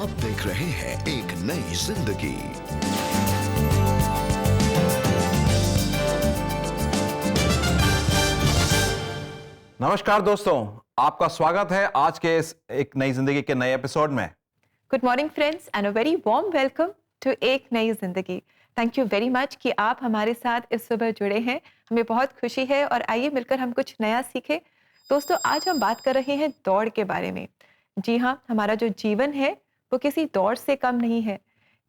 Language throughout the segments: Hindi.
अब देख रहे हैं एक नई जिंदगी। नमस्कार दोस्तों, आपका स्वागत है आज के इस एक नई जिंदगी के नए एपिसोड में। Good morning friends and a very warm welcome to एक नई जिंदगी। थैंक यू वेरी मच कि आप हमारे साथ इस सुबह जुड़े हैं। हमें बहुत खुशी है और आइए मिलकर हम कुछ नया सीखें। दोस्तों, आज हम बात कर रहे हैं दौड़ के बारे में। जी हाँ, हमारा जो जीवन है वो किसी दौड़ से कम नहीं है।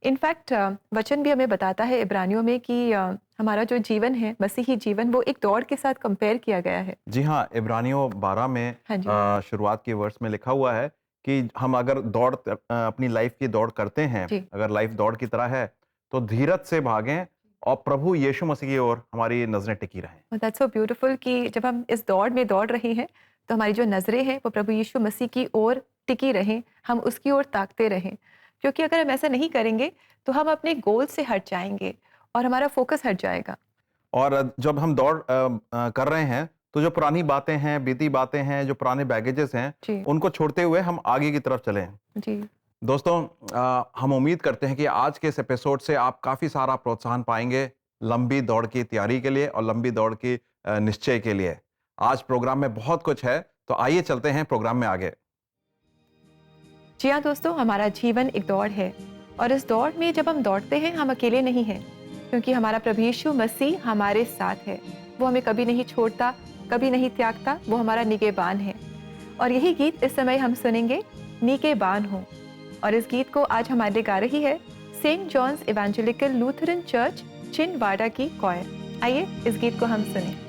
इनफैक्ट वचन भी हमें बताता है इब्रानियों में कि हमारा जो जीवन है, मसीही जीवन, वो एक दौड़ के साथ कंपेयर किया गया है। जी हाँ, इब्रानियों 12 में हाँ जी। शुरुआत के वर्ष में लिखा हुआ है कि हम अगर अपनी लाइफ की दौड़ करते हैं, जी। अगर लाइफ दौड़ की तरह है तो धीरज से भागें और प्रभु यीशु मसीह की ओर हमारी नजरें टिकी रहें। दैट्स सो ब्यूटीफुल कि जब हम इस दौड़ में दौड़ रहे हैं तो हमारी जो नज़रें हैं वो प्रभु यीशु मसीह की ओर टिकी रहें, हम उसकी ओर ताकते रहें। क्योंकि अगर हम ऐसा नहीं करेंगे तो हम अपने गोल से हट जाएंगे और हमारा फोकस हट जाएगा। और जब हम दौड़ कर रहे हैं तो जो पुरानी बातें हैं, बीती बातें हैं, जो पुराने बैगेजेस हैं, जी। उनको छोड़ते हुए हम आगे की तरफ चलें। जी। दोस्तों, हम उम्मीद करते हैं कि आज के इस एपिसोड से आप काफ़ी सारा प्रोत्साहन पाएंगे लंबी दौड़ की तैयारी के लिए और लंबी दौड़ की निश्चय के लिए। आज प्रोग्राम में बहुत कुछ है, तो आइए चलते हैं प्रोग्राम में आगे। जी हाँ दोस्तों, हमारा जीवन एक दौड़ है और इस दौड़ में जब हम दौड़ते हैं हम अकेले नहीं हैं, क्योंकि हमारा प्रभु यीशु मसीह हमारे साथ है। वो हमें कभी नहीं छोड़ता, कभी नहीं त्यागता, वो हमारा निगहबान है। और यही गीत इस समय हम सुनेंगे, निगहबान हो। और इस गीत को आज हमारे लिए गा रही है Saint John's evangelical Lutheran church Chhindwara की कॉयर। आइए इस गीत को हम सुनें।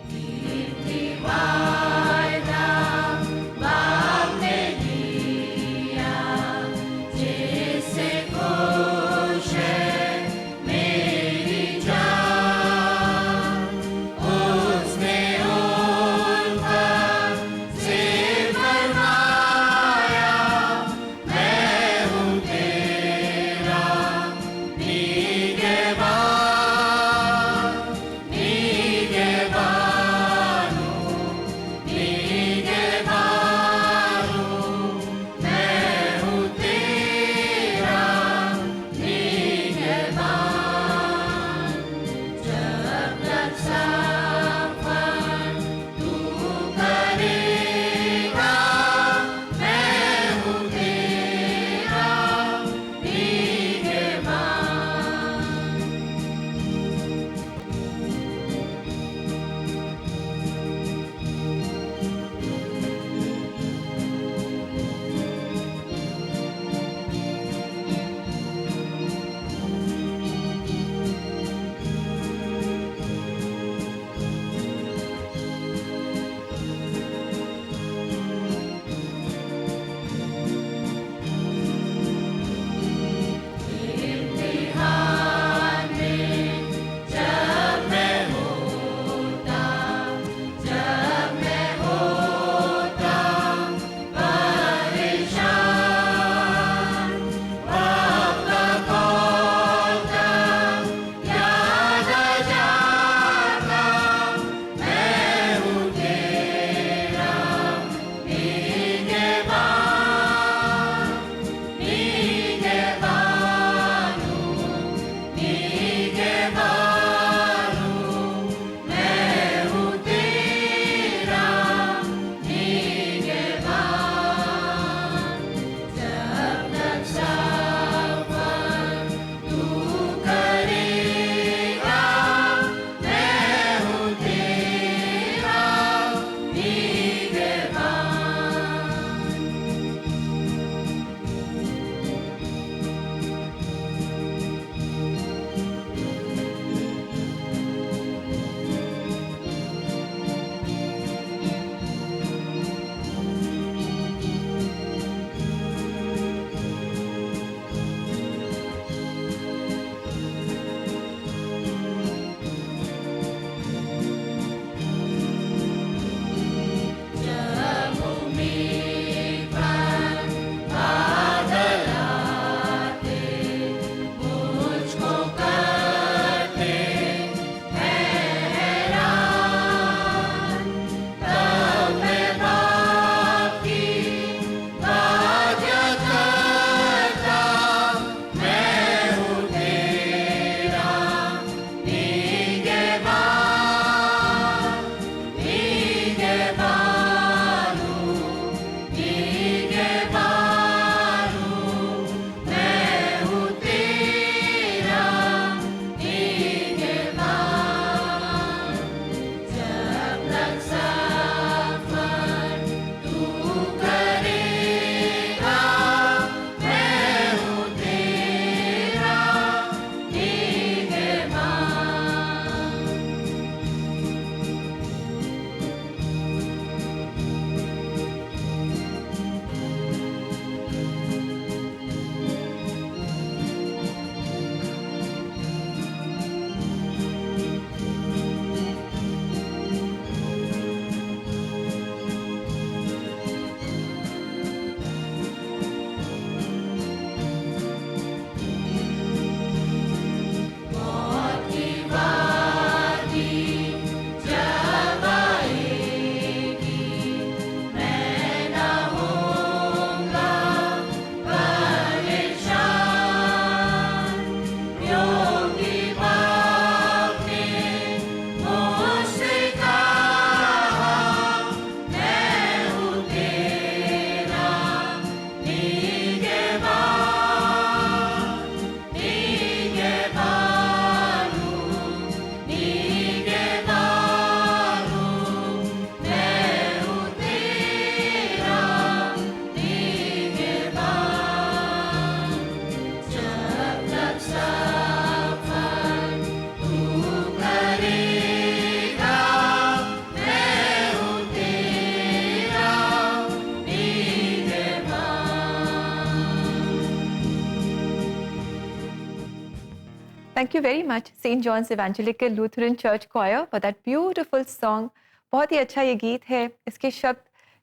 Thank you very much, St. John's Evangelical Lutheran Church Choir, for that beautiful song. बहुत ही अच्छा ये गीत है, इसके शब्द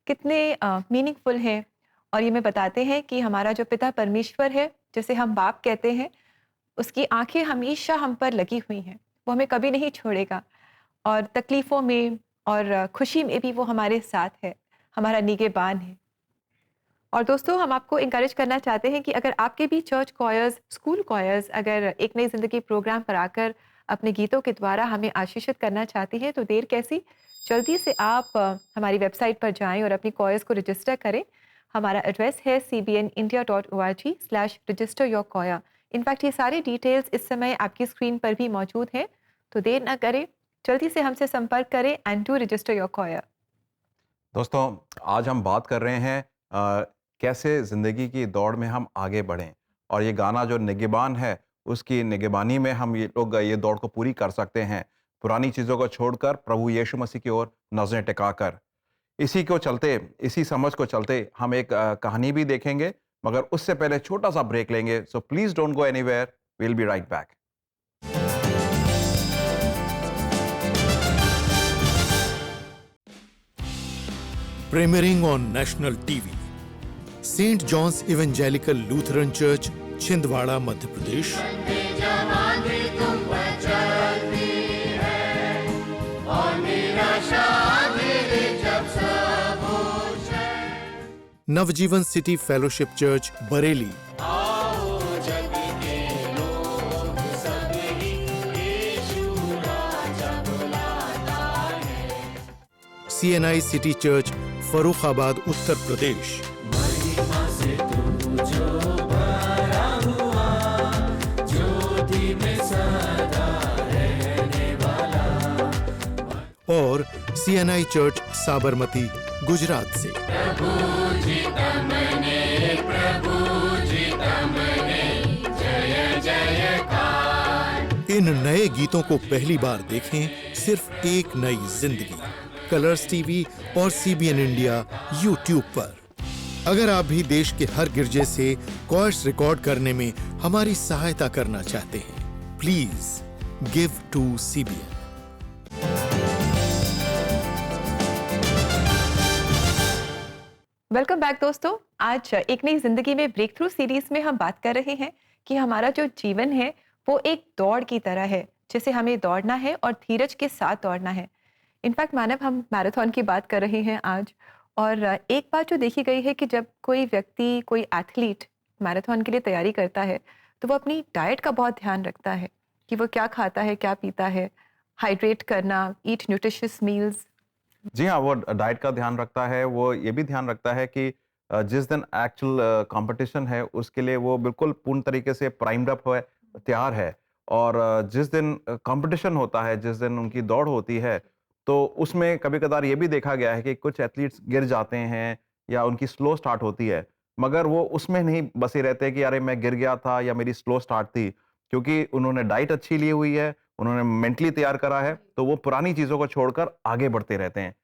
कितने मीनिंगफुल हैं और ये हमें बताते हैं कि हमारा जो पिता परमेश्वर है, जिसे हम बाप कहते हैं, उसकी आंखें हमेशा हम पर लगी हुई हैं। वो हमें कभी नहीं छोड़ेगा और तकलीफ़ों में और खुशी में भी वो हमारे साथ है, हमारा निगहबान है। और दोस्तों, हम आपको इंकरेज करना चाहते हैं कि अगर आपके भी चर्च कॉयर्स, स्कूल कॉयर्स अगर एक नई ज़िंदगी प्रोग्राम पर आकर अपने गीतों के द्वारा हमें आशीषित करना चाहती हैं, तो देर कैसी, जल्दी से आप हमारी वेबसाइट पर जाएं और अपनी कॉयर्स को रजिस्टर करें। हमारा एड्रेस है cbnindia.org/registeryourchoir। इनफैक्ट ये सारी डिटेल्स इस समय आपकी स्क्रीन पर भी मौजूद हैं, तो देर ना करें, जल्दी से हमसे संपर्क करें and do register your coir. दोस्तों, आज हम बात कर रहे हैं कैसे ज़िंदगी की दौड़ में हम आगे बढ़ें और ये गाना जो निगहबान है, उसकी निगहबानी में हम ये लोग ये दौड़ को पूरी कर सकते हैं, पुरानी चीज़ों को छोड़कर प्रभु यीशु मसीह की ओर नज़रें टिकाकर। इसी समझ को चलते हम एक कहानी भी देखेंगे, मगर उससे पहले छोटा सा ब्रेक लेंगे। So please don't go anywhere, we will be right back. Premiering on national TV, St. John's Evangelical Lutheran Church, Chhindwara, Madhya Pradesh. Navjeevan city fellowship church, Bareilly. CNI city church, Farrukhabad, Uttar Pradesh. और CNI चर्च, साबरमती, गुजरात से। इन नए गीतों को पहली बार देखें, सिर्फ एक नई जिंदगी, कलर्स टीवी और CBN इंडिया YouTube पर। अगर आप भी देश के हर गिरजे से कॉयर्स रिकॉर्ड करने में हमारी सहायता करना चाहते हैं, please give to CBN। Welcome back दोस्तों। आज एक नई जिंदगी में ब्रेक थ्रू सीरीज में हम बात कर रहे हैं कि हमारा जो जीवन है वो एक दौड़ की तरह है, जिसे हमें दौड़ना है और धीरज के साथ दौड़ना है। इनफैक्ट मानव, हम मैराथन की बात कर रहे हैं आज, और एक बात जो देखी गई है कि जब कोई व्यक्ति, कोई एथलीट मैराथन के लिए तैयारी करता है तो वो अपनी डाइट का बहुत ध्यान रखता है कि वो क्या खाता है, क्या पीता है, हाइड्रेट करना, ईट न्यूट्रिशियस मील्स। जी हाँ, वो डाइट का ध्यान रखता है। वो ये भी ध्यान रखता है कि जिस दिन एक्चुअल कंपटीशन है उसके लिए वो बिल्कुल पूर्ण तरीके से प्राइम्ड अप है, तैयार है। और जिस दिन कंपटीशन होता है, जिस दिन उनकी दौड़ होती है, तो उसमें कभी-कभार ये भी देखा गया है कि कुछ एथलीट्स गिर जाते हैं या उनकी स्लो स्टार्ट होती है, मगर वो उसमें नहीं बसे रहते कि अरे मैं गिर गया था या मेरी स्लो स्टार्ट थी, क्योंकि उन्होंने डाइट अच्छी ली हुई है, उन्होंने मेंटली तैयार करा है, तो वो पुरानी चीज़ों को छोड़कर आगे बढ़ते रहते हैं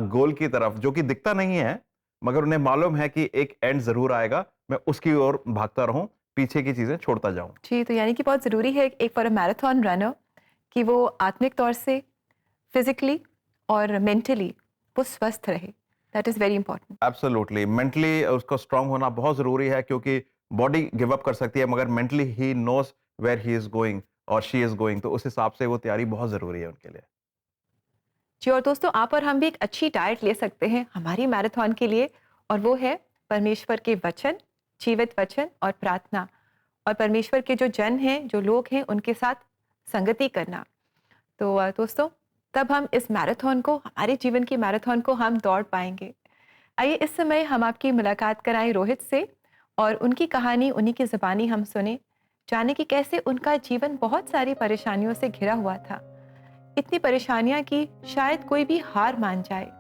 गोल की तरफ, जो कि दिखता नहीं है, मगर उन्हें मालूम है कि एक एंड ज़रूर आएगा, मैं उसकी ओर भागता रहूँ, पीछे की चीज़ें छोड़ता जाऊँ। जी, तो यानी कि बहुत ज़रूरी है एक फॉर अ मैराथन रनर कि वो आत्मिक तौर से, फिजिकली और मेंटली वो स्वस्थ रहे। That is very important. Absolutely, mentally उसको स्ट्रांग होना बहुत ज़रूरी है, क्योंकि बॉडी गिव अप कर सकती है, मगर मेंटली ही knows where he is going और शी इज़ गोइंग, तो उस हिसाब से वो तैयारी बहुत ज़रूरी है उनके लिए। जी, और दोस्तों, आप और हम भी एक अच्छी डाइट ले सकते हैं हमारी मैराथन के लिए, और वो है परमेश्वर के वचन, जीवित वचन और प्रार्थना, और परमेश्वर के जो जन हैं, जो लोग हैं, उनके साथ संगति करना। तो दोस्तों, तब हम इस मैराथन को, हमारे जीवन की मैराथन को हम दौड़ पाएंगे। आइए इस समय हम आपकी मुलाकात कराएं रोहित से, और उनकी कहानी उन्हीं की ज़बानी हम सुने, जाने कि कैसे उनका जीवन बहुत सारी परेशानियों से घिरा हुआ था। इतनी परेशानियां कि शायद कोई भी हार मान जाए,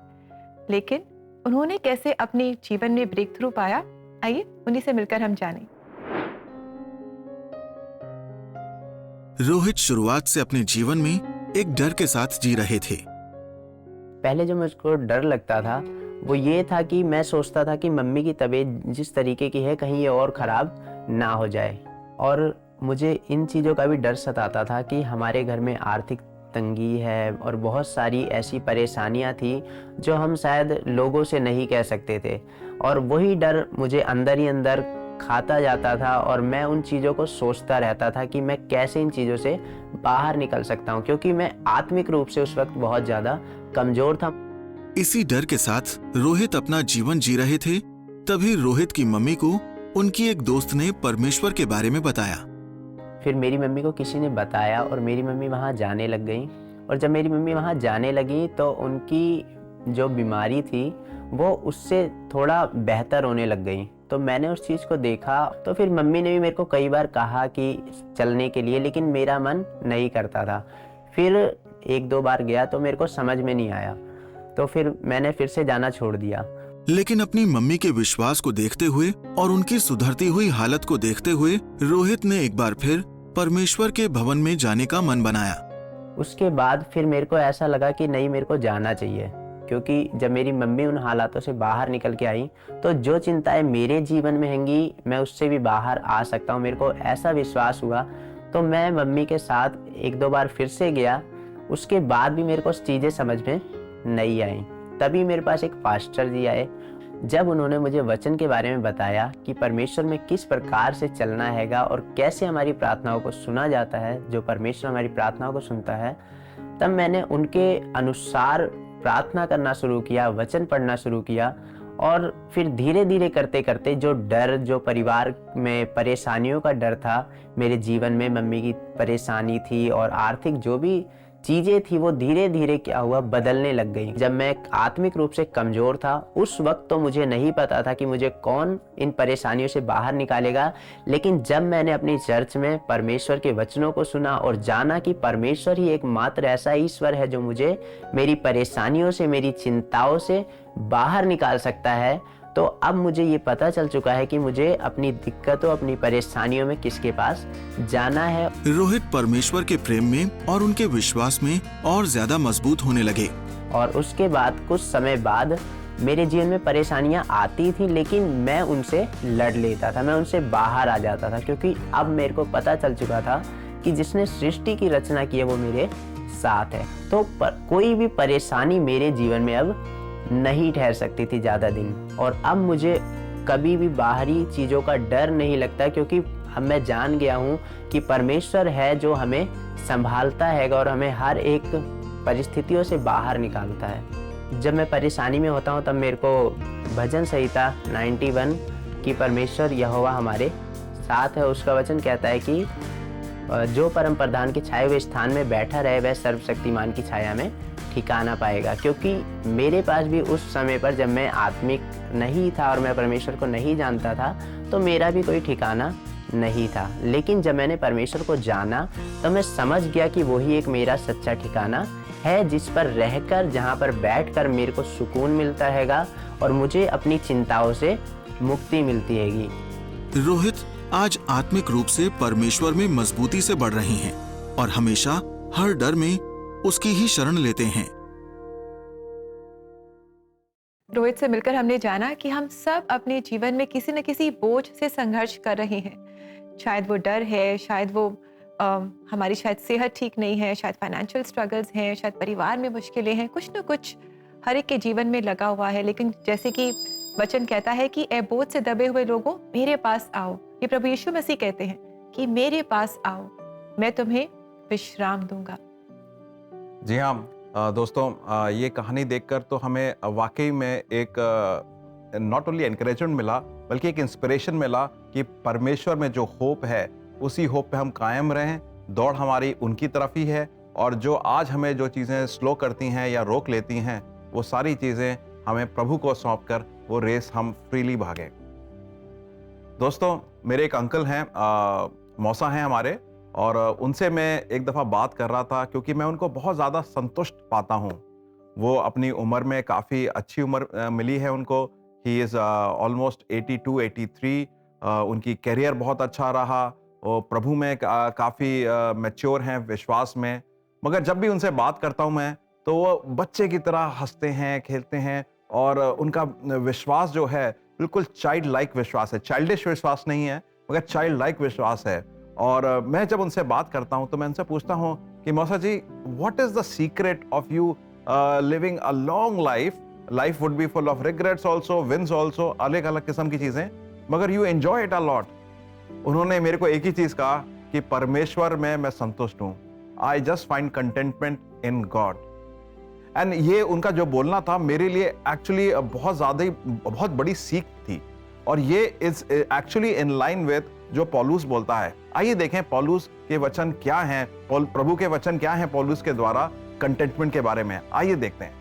लेकिन उन्होंने कैसे अपने जीवन में ब्रेक थ्रू पाया, आइए उन्हीं से मिलकर हम जानें। रोहित शुरुआत से अपने जीवन में एक डर के साथ जी रहे थे। पहले जो मुझको डर लगता था वो ये था कि मैं सोचता था कि मम्मी की तबीयत जिस तरीके की है, कहीं ये और ख़राब ना हो जाए। और मुझे इन चीज़ों का भी डर सताता था कि हमारे घर में आर्थिक तंगी है और बहुत सारी ऐसी परेशानियां थी जो हम शायद लोगों से नहीं कह सकते थे, और वही डर मुझे अंदर ही अंदर खाता जाता था और मैं उन चीज़ों को सोचता रहता था कि मैं कैसे इन चीज़ों से बाहर निकल सकता हूँ, क्योंकि मैं आत्मिक रूप से उस वक्त बहुत ज़्यादा कमज़ोर था। इसी डर के साथ रोहित अपना जीवन जी रहे थे। तभी रोहित की मम्मी को उनकी एक दोस्त ने परमेश्वर के बारे में बताया। फिर मेरी मम्मी को किसी ने बताया और मेरी मम्मी वहाँ जाने लग गई, और जब मेरी मम्मी वहाँ जाने लगी तो उनकी जो बीमारी थी वो उससे थोड़ा बेहतर होने लग गई। तो मैंने उस चीज़ को देखा, तो फिर मम्मी ने भी मेरे को कई बार कहा कि चलने के लिए, लेकिन मेरा मन नहीं करता था। फिर एक दो बार गया तो मेरे को समझ में नहीं आया, तो फिर मैंने फिर से जाना छोड़ दिया। लेकिन अपनी मम्मी के विश्वास को देखते हुए और उनकी सुधरती हुई हालत को देखते हुए रोहित ने एक बार फिर परमेश्वर के भवन में जाने का मन बनाया। उसके बाद फिर मेरे को ऐसा लगा कि नहीं, मेरे को जाना चाहिए, क्योंकि जब मेरी मम्मी उन हालातों से बाहर निकल के आई तो जो चिंताएं मेरे जीवन में हैंगी मैं उससे भी बाहर आ सकता हूँ। मेरे को ऐसा विश्वास हुआ, तो मैं मम्मी के साथ एक दो बार फिर से गया। उसके बाद भी मेरे को चीज़ें समझ में नहीं आई। तभी मेरे पास एक पास्टर जी आए। जब उन्होंने मुझे वचन के बारे में बताया कि परमेश्वर में किस प्रकार से चलना हैगा और कैसे हमारी प्रार्थनाओं को सुना जाता है, जो परमेश्वर हमारी प्रार्थनाओं को सुनता है, तब मैंने उनके अनुसार प्रार्थना करना शुरू किया, वचन पढ़ना शुरू किया। और फिर धीरे धीरे करते करते जो डर, जो परिवार में परेशानियों का डर था, मेरे जीवन में मम्मी की परेशानी थी और आर्थिक जो भी चीज़ें थी, वो धीरे धीरे क्या हुआ, बदलने लग गई। जब मैं आत्मिक रूप से कमज़ोर था उस वक्त तो मुझे नहीं पता था कि मुझे कौन इन परेशानियों से बाहर निकालेगा, लेकिन जब मैंने अपनी चर्च में परमेश्वर के वचनों को सुना और जाना कि परमेश्वर ही एकमात्र ऐसा ईश्वर है जो मुझे मेरी परेशानियों से, मेरी चिंताओं से बाहर निकाल सकता है, तो अब मुझे ये पता चल चुका है कि मुझे अपनी दिक्कतों, अपनी परेशानियों में किसके पास जाना है। रोहित परमेश्वर के प्रेम में और उनके विश्वास में और ज्यादा मजबूत होने लगे। और उसके बाद कुछ समय बाद मेरे जीवन में परेशानियां आती थी, लेकिन मैं उनसे लड़ लेता था, मैं उनसे बाहर आ जाता था, क्योंकि अब मेरे को पता चल चुका था कि जिसने सृष्टि की रचना की है वो मेरे साथ है। तो कोई भी परेशानी मेरे जीवन में अब नहीं ठहर सकती थी ज़्यादा दिन। और अब मुझे कभी भी बाहरी चीज़ों का डर नहीं लगता, क्योंकि अब मैं जान गया हूँ कि परमेश्वर है जो हमें संभालता है और हमें हर एक परिस्थितियों से बाहर निकालता है। जब मैं परेशानी में होता हूँ तब मेरे को भजन संहिता 91 की परमेश्वर यहोवा हमारे साथ है, उसका वचन कहता है कि जो परम प्रधान की छाए हुए स्थान में बैठा रहे वह सर्वशक्तिमान की छाया में ठिकाना पाएगा। क्योंकि मेरे पास भी उस समय पर जब मैं आत्मिक नहीं था और मैं परमेश्वर को नहीं जानता था तो मेरा भी कोई ठिकाना नहीं था, लेकिन जब मैंने परमेश्वर को जाना तो मैं समझ गया कि वही एक मेरा सच्चा ठिकाना है, जिस पर रहकर, जहाँ पर बैठकर मेरे को सुकून मिलता हैगा और मुझे अपनी चिंताओं से मुक्ति मिलती हैगी। रोहित आज आत्मिक रूप से परमेश्वर में मजबूती से बढ़ रहे हैं और हमेशा हर डर में उसकी ही शरण लेते हैं। रोहित से मिलकर हमने जाना कि हम सब अपने जीवन में किसी न किसी बोझ से संघर्ष कर रहे हैं। शायद वो डर है, शायद वो हमारी शायद सेहत ठीक नहीं है, शायद फाइनेंशियल स्ट्रगल्स हैं, शायद परिवार में मुश्किलें हैं, कुछ न कुछ हर एक के जीवन में लगा हुआ है। लेकिन जैसे कि वचन कहता है कि ए बोझ से दबे हुए लोगों मेरे पास आओ, ये प्रभु यीशु मसीह कहते हैं कि मेरे पास आओ, मैं तुम्हें विश्राम दूंगा। जी हाँ दोस्तों, ये कहानी देखकर तो हमें वाकई में एक नॉट ओनली एनकरेजमेंट मिला बल्कि एक इंस्पिरेशन मिला कि परमेश्वर में जो होप है उसी होप पे हम कायम रहें। दौड़ हमारी उनकी तरफ ही है और जो आज हमें जो चीज़ें स्लो करती हैं या रोक लेती हैं वो सारी चीज़ें हमें प्रभु को सौंप कर वो रेस हम फ्रीली भागें। दोस्तों, मेरे एक अंकल हैं, मौसा हैं हमारे, और उनसे मैं एक दफ़ा बात कर रहा था क्योंकि मैं उनको बहुत ज़्यादा संतुष्ट पाता हूँ। वो अपनी उम्र में काफ़ी अच्छी उम्र मिली है उनको। He is almost 82, 83। उनकी कैरियर बहुत अच्छा रहा और प्रभु में काफ़ी मैच्योर हैं विश्वास में। मगर जब भी उनसे बात करता हूँ मैं तो वो बच्चे की तरह हंसते हैं, खेलते हैं और उनका विश्वास जो है बिल्कुल चाइल्ड लाइक विश्वास है। चाइल्डिश विश्वास नहीं है मगर चाइल्ड लाइक विश्वास है। और मैं जब उनसे बात करता हूं तो मैं उनसे पूछता हूं कि मौसा जी, what is the secret of you living a long life? Life would be full of regrets also, wins also, अलग अलग किस्म की चीजें, मगर you enjoy it a lot. उन्होंने मेरे को एक ही चीज कहा कि परमेश्वर में मैं संतुष्ट हूं। I just find contentment in God. And ये उनका जो बोलना था मेरे लिए एक्चुअली बहुत बड़ी सीख थी, और ये is actually in line with जो पौलुस बोलता है। आइए देखें पौलुस के वचन क्या हैं, प्रभु के वचन क्या हैं पौलुस के द्वारा कंटेंटमेंट के बारे में। आइए देखते हैं।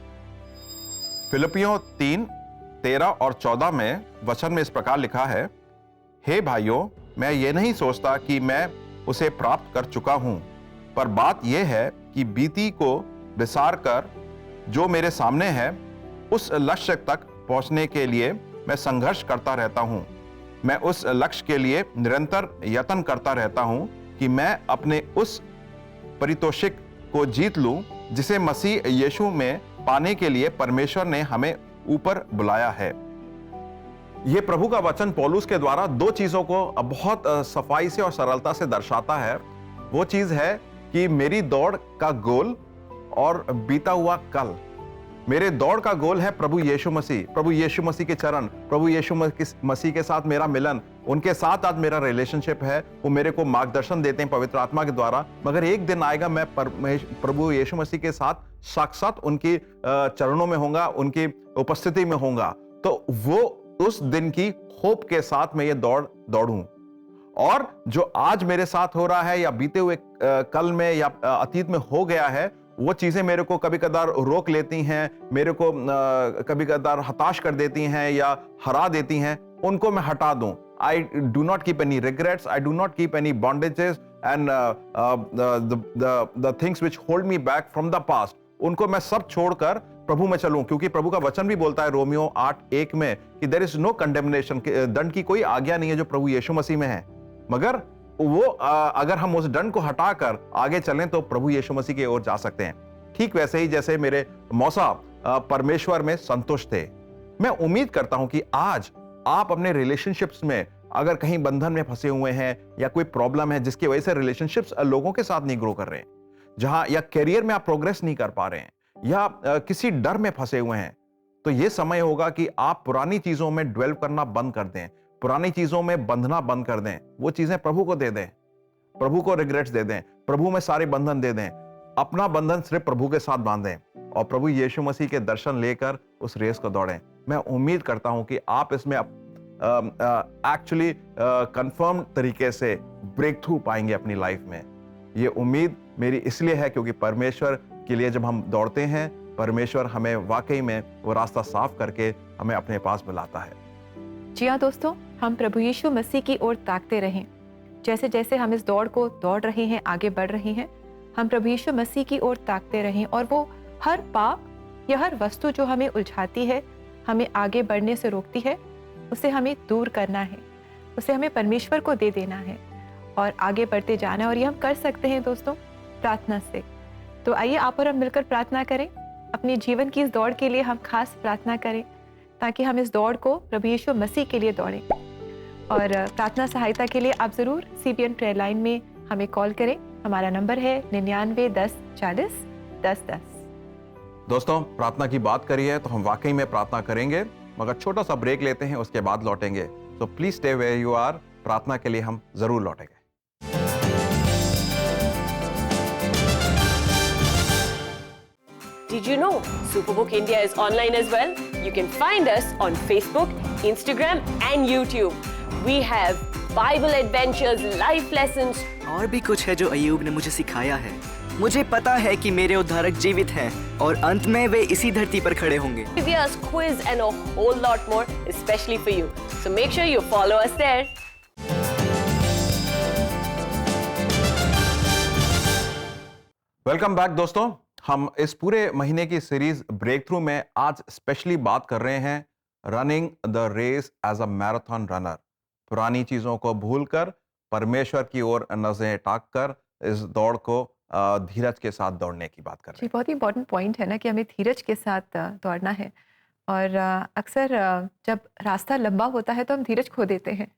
फिलिपियों 3:13 और 14 में वचन में इस प्रकार लिखा है, हे भाइयों, मैं ये नहीं सोचता कि मैं उसे प्राप्त कर चुका हूं, पर बात यह है कि बीती को विसार कर जो मेरे सामने है उस लक्ष्य तक पहुंचने के लिए मैं संघर्ष करता रहता हूं। मैं उस लक्ष्य के लिए निरंतर यत्न करता रहता हूं कि मैं अपने उस परितोषिक को जीत लूं जिसे मसीह यीशु में पाने के लिए परमेश्वर ने हमें ऊपर बुलाया है। यह प्रभु का वचन पौलुस के द्वारा दो चीजों को बहुत सफाई से और सरलता से दर्शाता है। वो चीज है कि मेरी दौड़ का गोल और बीता हुआ कल। मेरे दौड़ का गोल है प्रभु यीशु मसीह के चरण, प्रभु यीशु मसीह के साथ मेरा मिलन, उनके साथ आज मेरा रिलेशनशिप है। वो मेरे को मार्गदर्शन देते हैं पवित्र आत्मा के द्वारा। मगर एक दिन आएगा मैं प्रभु यीशु मसीह के साथ साक्षात उनकी चरणों में होगा, उनकी उपस्थिति में होगा। तो वो उस दिन की होप के साथ मैं ये दौड़ूं। और जो आज मेरे साथ हो रहा है या बीते हुए कल में या अतीत में हो गया है, वो चीजें मेरे को कभी कदार रोक लेती हैं, मेरे को कभी कदार हताश कर देती हैं या हरा देती हैं। उनको मैं हटा दूं। I do not keep any regrets. I do not keep any bondages and the things which hold me back from the past. उनको मैं सब छोड़कर प्रभु में चलूं, क्योंकि प्रभु का वचन भी बोलता है रोमियो 8:1 में कि देयर इज नो कंडेमनेशन, दंड की कोई आज्ञा नहीं है जो प्रभु यीशु मसीह में है। मगर वो अगर हम उस दंड को हटाकर आगे चलें तो प्रभु यीशु मसीह की ओर जा सकते हैं। ठीक वैसे ही जैसे मेरे मौसा परमेश्वर में संतुष्ट थे। मैं उम्मीद करता हूं कि आज आप अपने रिलेशनशिप्स में अगर कहीं बंधन में फंसे हुए हैं या कोई प्रॉब्लम है जिसकी वजह से रिलेशनशिप्स लोगों के साथ नहीं ग्रो कर रहे हैं, जहां या करियर में आप प्रोग्रेस नहीं कर पा रहे हैं या किसी डर में फंसे हुए हैं, तो यह समय होगा कि आप पुरानी चीजों में ड्वेल करना बंद कर दें, पुरानी चीजों में बंधना बंद कर दें। वो चीजें प्रभु को दे दें, प्रभु को रिग्रेट्स दे दें, प्रभु में सारे बंधन दे दें, अपना बंधन सिर्फ प्रभु के साथ बांधें और प्रभु यीशु मसीह के दर्शन लेकर उस रेस को दौड़ें। मैं उम्मीद करता हूं कि आप इसमें एक्चुअली कंफर्म तरीके से ब्रेक थ्रू पाएंगे अपनी लाइफ में। ये उम्मीद मेरी इसलिए है क्योंकि परमेश्वर के लिए जब हम दौड़ते हैं, परमेश्वर हमें वाकई में वो रास्ता साफ करके हमें अपने पास बुलाता है। जी हाँ दोस्तों, हम प्रभु यीशु मसीह की ओर ताकते रहें। जैसे जैसे हम इस दौड़ को दौड़ रहे हैं, आगे बढ़ रहे हैं, हम प्रभु यीशु मसीह की ओर ताकते रहें और वो हर पाप या हर वस्तु जो हमें उलझाती है, हमें आगे बढ़ने से रोकती है, उसे हमें दूर करना है, उसे हमें परमेश्वर को दे देना है और आगे बढ़ते जाना है। और ये हम कर सकते हैं दोस्तों प्रार्थना से। तो आइए आप और हम मिलकर प्रार्थना करें। अपने जीवन की इस दौड़ के लिए हम खास प्रार्थना करें ताकि हम इस दौड़ को प्रभु यीशु मसीह के लिए दौड़ें। और प्रार्थना सहायता के लिए आप ज़रूर CBN प्रेयर लाइन में हमें कॉल करें। हमारा नंबर है 99 10 40 10 10। दोस्तों, प्रार्थना की बात करी है तो हम वाकई में प्रार्थना करेंगे, मगर छोटा सा ब्रेक लेते हैं, उसके बाद लौटेंगे। तो please stay where you are. प्रार्थना के लिए हम जरूर लौटेंगे। Did you know Superbook India is online as well? You can find us on Facebook, Instagram and YouTube. We have Bible adventures, life lessons. और भी कुछ है जो अय्यूब ने मुझे सिखाया है। मुझे पता है कि मेरे उद्धारक जीवित हैं और अंत में वे इसी धरती पर खड़े होंगे। Videos, quiz and a whole lot more, especially for you. So make sure you follow us there. Welcome back दोस्तों। हम इस पूरे महीने की सीरीज ब्रेक थ्रू में आज स्पेशली बात कर रहे हैं running the race as a marathon runner. पुरानी चीजों को भूलकर परमेश्वर की ओर नजरें टाक कर इस दौड़ को धीरज के साथ दौड़ने की बात कर रहे हैं। बहुत ही इंपॉर्टेंट पॉइंट है ना कि हमें धीरज के साथ दौड़ना है। और अक्सर जब रास्ता लंबा होता है तो हम धीरज खो देते हैं।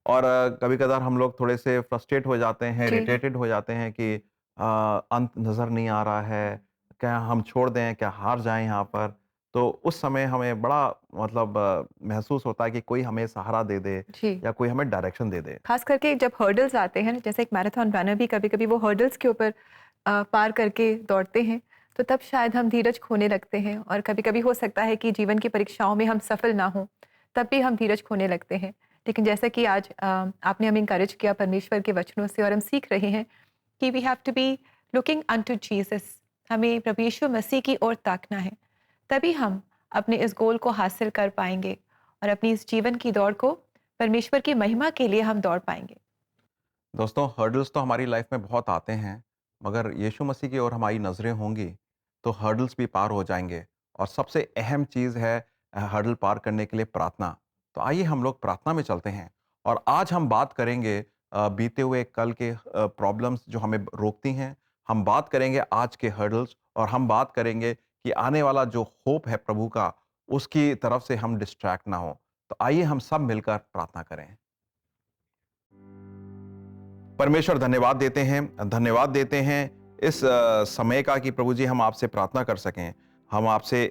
और कभी कदार हम लोग थोड़े से फ्रस्ट्रेट हो जाते हैं, जी। इरिटेटेड हो जाते हैं कि अंत नज़र नहीं आ रहा है, क्या हम छोड़ दें, क्या हार जाएं यहाँ पर। तो उस समय हमें बड़ा मतलब महसूस होता है कि कोई हमें सहारा दे दे जी। या कोई हमें डायरेक्शन दे दे। खास करके जब हर्डल्स आते हैं, जैसे एक मैराथन रनर भी कभी-कभी वो हर्डल्स के ऊपर पार करके दौड़ते हैं, तो तब शायद हम धीरज खोने लगते हैं और कभी-कभी हो सकता है कि जीवन की परीक्षाओं में हम सफल ना हों, तब भी हम धीरज खोने लगते हैं। लेकिन जैसा कि आज आपने हमें एनकरेज किया परमेश्वर के वचनों से और हम सीख रहे हैं कि we have to be looking unto Jesus, हमें प्रभु यीशु मसीह की ओर ताकना है, तभी हम अपने इस गोल को हासिल कर पाएंगे और अपनी इस जीवन की दौड़ को परमेश्वर की महिमा के लिए हम दौड़ पाएंगे। दोस्तों, हर्डल्स तो हमारी लाइफ में बहुत आते हैं, मगर यीशु मसीह की ओर हमारी नज़रें होंगी तो हर्डल्स भी पार हो जाएंगे। और सबसे अहम चीज़ है हर्डल पार करने के लिए प्रार्थना। तो आइए हम लोग प्रार्थना में चलते हैं और आज हम बात करेंगे बीते हुए कल के प्रॉब्लम्स जो हमें रोकती हैं। हम बात करेंगे आज के हर्डल्स और हम बात करेंगे कि आने वाला जो होप है प्रभु का, उसकी तरफ से हम डिस्ट्रैक्ट ना हो। तो आइए हम सब मिलकर प्रार्थना करें। परमेश्वर, धन्यवाद देते हैं इस समय का कि प्रभु जी हम आपसे प्रार्थना कर सकें। हम आपसे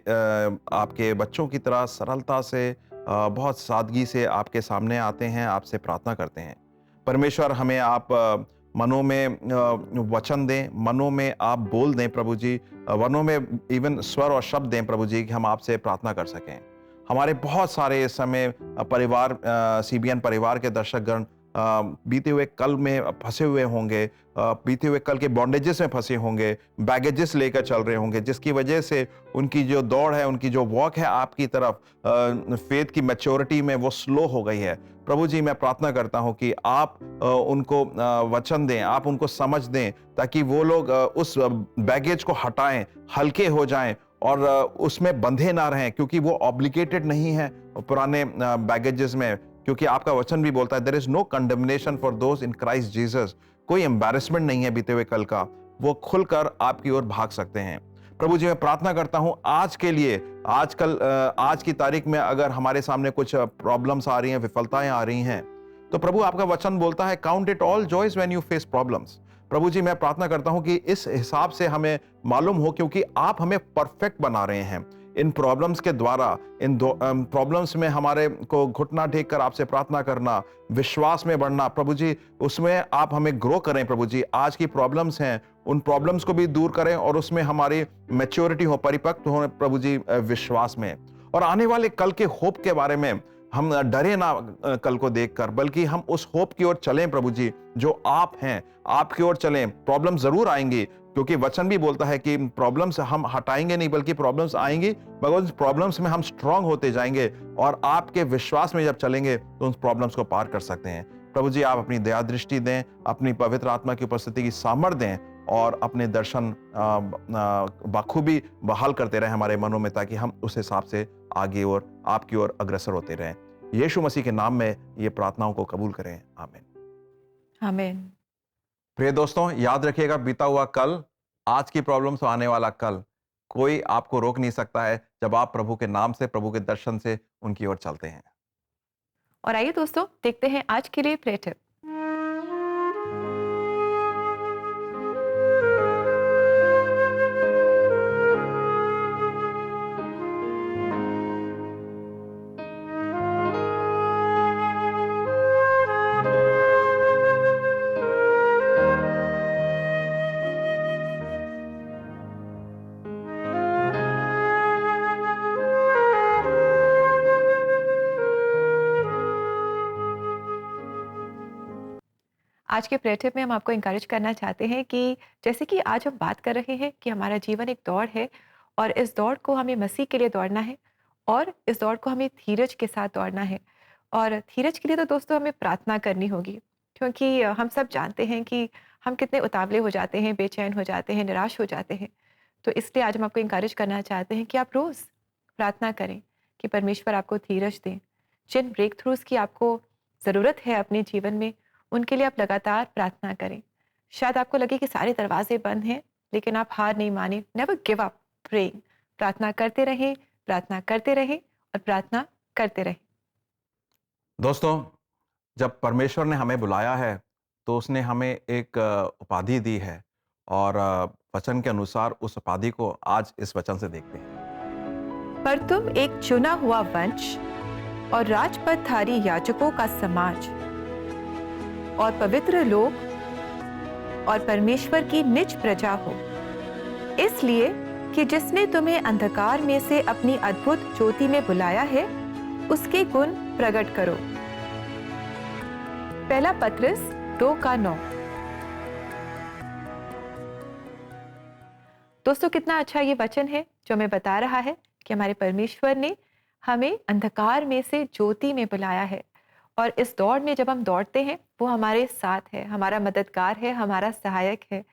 आपके बच्चों की तरह सरलता से बहुत सादगी से आपके सामने आते हैं, आपसे प्रार्थना करते हैं। परमेश्वर, हमें आप मनों में वचन दें, मनों में आप बोल दें प्रभु जी, वनों में इवन स्वर और शब्द दें प्रभु जी कि हम आपसे प्रार्थना कर सकें। हमारे बहुत सारे इस समय परिवार, सीबीएन परिवार के दर्शकगण बीते हुए कल में फंसे हुए होंगे, बीते हुए कल के बॉन्डेजेस में फंसे होंगे, बैगेजेस लेकर चल रहे होंगे, जिसकी वजह से उनकी जो दौड़ है, उनकी जो वॉक है आपकी तरफ, फेथ की मैच्योरिटी में वो स्लो हो गई है। प्रभु जी, मैं प्रार्थना करता हूं कि आप उनको वचन दें, आप उनको समझ दें, ताकि वो लोग उस बैगेज को हटाएं, हल्के हो जाएं और उसमें बंधे ना रहें, क्योंकि वो ऑब्लिगेटेड नहीं है पुराने बैगेजेस में। क्योंकि आपका वचन भी बोलता है there is no condemnation for those in Christ Jesus. कोई एम्बैरेसमेंट नहीं है बीते हुए कल का, वो खुलकर आपकी ओर भाग सकते हैं। प्रभु जी, मैं प्रार्थना करता हूं आज के लिए, आज की तारीख में अगर हमारे सामने कुछ प्रॉब्लम्स आ रही हैं, विफलताएं आ रही हैं, तो प्रभु आपका वचन बोलता है count it all joys when you face problems. प्रभु जी, मैं प्रार्थना करता हूं कि इस हिसाब से हमें मालूम हो, क्योंकि आप हमें परफेक्ट बना रहे हैं इन प्रॉब्लम्स के द्वारा। इन प्रॉब्लम्स में हमारे को घुटना टेक कर आपसे प्रार्थना करना, विश्वास में बढ़ना, प्रभु जी उसमें आप हमें ग्रो करें। प्रभु जी, आज की प्रॉब्लम्स हैं, उन प्रॉब्लम्स को भी दूर करें और उसमें हमारी मैच्योरिटी हो, परिपक्व हो प्रभु जी विश्वास में। और आने वाले कल के होप के बारे में हम डरे ना कल को देखकर, बल्कि हम उस होप की ओर चलें प्रभु जी, जो आप हैं, आपकी ओर चलें। प्रॉब्लम जरूर आएंगी, क्योंकि वचन भी बोलता है कि प्रॉब्लम्स हम हटाएंगे नहीं, बल्कि प्रॉब्लम्स आएंगी, मगर उन प्रॉब्लम्स में हम स्ट्रांग होते जाएंगे और आपके विश्वास में जब चलेंगे तो उन प्रॉब्लम्स को पार कर सकते हैं। प्रभु जी, आप अपनी दया दृष्टि दें, अपनी पवित्र आत्मा की उपस्थिति की सामर्थ्य दें और अपने दर्शन बखूबी बहाल करते रहें हमारे मनों में, ताकि हम उस हिसाब से आगे और आपकी ओर अग्रसर होते रहें। यीशु मसीह के नाम में ये प्रार्थनाओं को कबूल करें, आमीन। आमीन। प्रिय दोस्तों, याद रखिएगा, बीता हुआ कल, आज की प्रॉब्लम्स आने वाला कल, कोई आपको रोक नहीं सकता है जब आप प्रभु के नाम से, प्रभु के दर्शन से उनकी ओर चलते हैं। और आइए दोस्तों, देखते हैं आज के लिए प्रे टिप। आज के प्रे टिप में हम आपको इंकरेज करना चाहते हैं कि जैसे कि आज हम बात कर रहे हैं कि हमारा जीवन एक दौड़ है और इस दौड़ को हमें मसीह के लिए दौड़ना है और इस दौड़ को हमें धीरज के साथ दौड़ना है। और धीरज के लिए तो दोस्तों हमें प्रार्थना करनी होगी, क्योंकि हम सब जानते हैं कि हम कितने उतावले हो जाते हैं, बेचैन हो जाते हैं, निराश हो जाते हैं। तो इसलिए आज हम आपको इंकरेज करना चाहते हैं कि आप रोज़ प्रार्थना करें कि परमेश्वर आपको धीरज दें। जिन ब्रेक थ्रूज़ की आपको ज़रूरत है अपने जीवन में, उनके लिए आप लगातार प्रार्थना करें। शायद आपको लगे कि सारे दरवाजे बंद हैं, लेकिन आप हार नहीं माने। Never give up praying. प्रार्थना करते रहें, प्रार्थना करते रहें और प्रार्थना करते रहें। दोस्तों, जब परमेश्वर ने हमें बुलाया है तो उसने हमें एक उपाधि दी है और वचन के अनुसार उस उपाधि को आज इस वचन से देखते हैं। पर तुम एक चुना हुआ वंश और राजपदधारी याजकों का समाज और पवित्र लोग और परमेश्वर की निज प्रजा हो, इसलिए कि जिसने तुम्हें अंधकार में से अपनी अद्भुत ज्योति में बुलाया है उसके गुण प्रकट करो। पहला पत्रस 2:9। दोस्तों, कितना अच्छा ये वचन है जो हमें बता रहा है कि हमारे परमेश्वर ने हमें अंधकार में से ज्योति में बुलाया है और इस दौड़ में जब हम दौड़ते हैं वो हमारे साथ है, हमारा मददगार है, हमारा सहायक है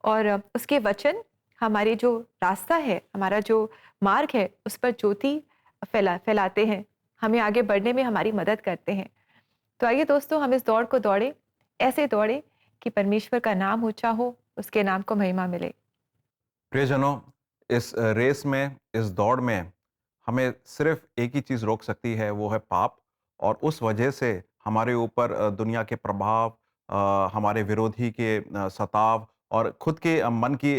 और उसके वचन हमारे जो रास्ता है, हमारा जो मार्ग है उस पर ज्योति फैलाते हैं, हमें आगे बढ़ने में हमारी मदद करते हैं। तो आइए दोस्तों, हम इस दौड़ को दौड़े, ऐसे दौड़े कि परमेश्वर का नाम ऊंचा हो, उसके नाम को महिमा मिले। प्रियजनों, इस रेस में, इस दौड़ में हमें सिर्फ एक ही चीज़ रोक सकती है, वो है पाप। और उस वजह से हमारे ऊपर दुनिया के प्रभाव, हमारे विरोधी के सताव और खुद के मन की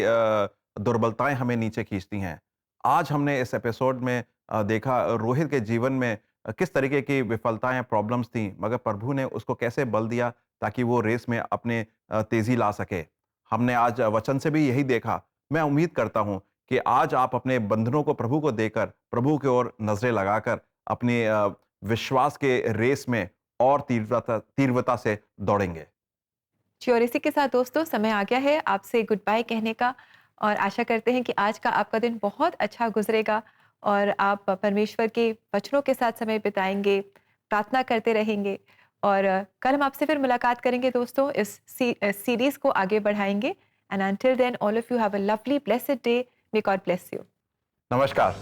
दुर्बलताएं हमें नीचे खींचती हैं। आज हमने इस एपिसोड में देखा रोहित के जीवन में किस तरीके की विफलताएं, प्रॉब्लम्स थी, मगर प्रभु ने उसको कैसे बल दिया ताकि वो रेस में अपने तेजी ला सके। हमने आज वचन से भी यही देखा। मैं उम्मीद करता हूं कि आज आप अपने बंधनों को प्रभु को देकर, प्रभु की ओर नजरें लगाकर अपने विश्वास के रेस में और तीव्रता से दौड़ेंगे। जी, और इसी के साथ दोस्तों समय आ गया है आपसे गुड बाय कहने का और आशा करते हैं कि आज का आपका दिन बहुत अच्छा गुजरेगा और आप परमेश्वर के वचनों के साथ समय बिताएंगे, प्रार्थना करते रहेंगे और कल हम आपसे फिर मुलाकात करेंगे दोस्तों, इस सीरीज को आगे बढ़ाएंगे। And until then all of you have a lovely blessed day. May God bless you. नमस्कार।